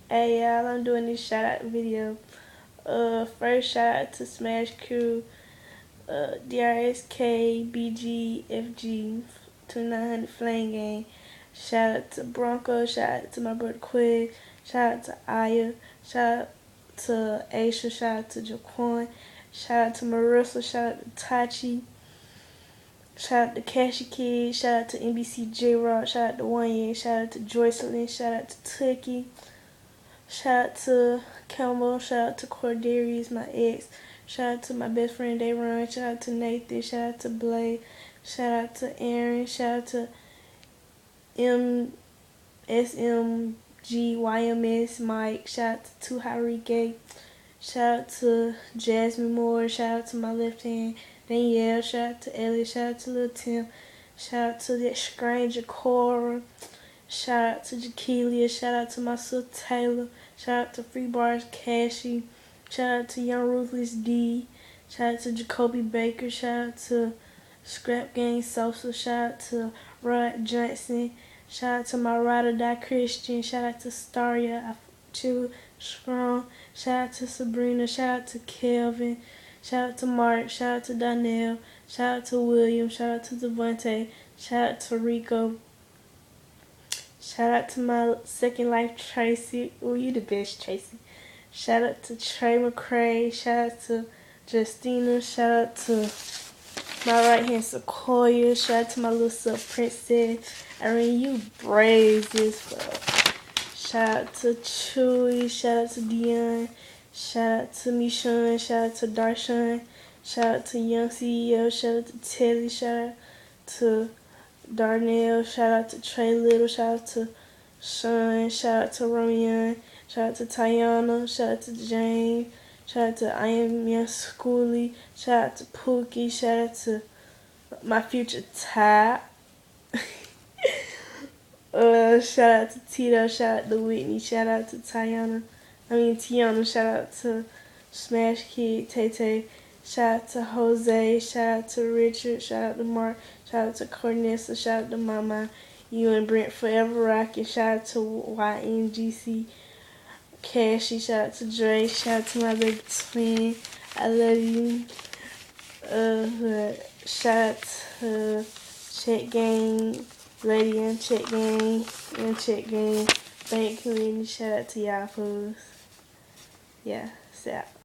Hey y'all, I'm doing this shout out video. First shout out to Smash Crew, DRSK, BG, FG, 2900 Flame Gang. Shout out to Bronco, shout out to my brother Quid, shout out to Aya, shout out to Aisha, shout out to Jaquan, shout out to Marissa, shout out to Tachi, shout out to Cashy Kid, shout out to NBC J-Rock, shout out to One Year, shout out to Joycelyn, shout out to Tookie. Shout out to Kelmo, shout out to Cordarius, my ex. Shout out to my best friend Dayron. Shout out to Nathan. Shout out to Blake. Shout out to Aaron. Shout out to MSMGYMS Mike. Shout out to Two Harike. Shout out to Jasmine Moore. Shout out to my left hand Danielle. Shout out to Ellie. Shout out to Lil Tim. Shout out to that stranger Cora. Shout out to Jakeelia, shout out to my sister Taylor, shout out to Free Bars Cashy, shout out to Young Ruthless D, shout out to Jacoby Baker, shout out to Scrap Gang Sosa, shout out to Rod Johnson, shout out to my Ride or Die Christian, shout out to Staria, Chew Strong, shout out to Sabrina, shout out to Kelvin, shout out to Mark, shout out to Donnell, shout out to William, shout out to Devontae, shout out to Rico. Shout out to my second life, Tracy. Oh, you the best, Tracy. Shout out to Trey McCray. Shout out to Justina. Shout out to my right hand, Sequoia. Shout out to my little sub Princess. I mean, you brave this fuck. Shout out to Chewy. Shout out to Dion. Shout out to Michonne. Shout out to Darshan. Shout out to Young CEO. Shout out to Telly. Shout out to Darnell, shout out to Trey Little, shout out to Sean, shout out to Romeo, shout out to Tiana, shout out to James, shout out to I Am Young Schoolie, shout out to Pookie, shout out to my future Ty, shout out to Tito, shout out to Whitney, shout out to Tiana, shout out to Smash Kid, Tay Tay, shout out to Jose, shout out to Richard, shout out to Mark, shout out to Cornessa, shout out to Mama, you and Brent Forever Rockin', shout out to YNGC, Cashy, shout out to Dre, shout out to my baby twin, I love you, shout out to Check Gang, Lady and Check Gang, Bank Community, shout out to y'all fools. Yeah, Sap.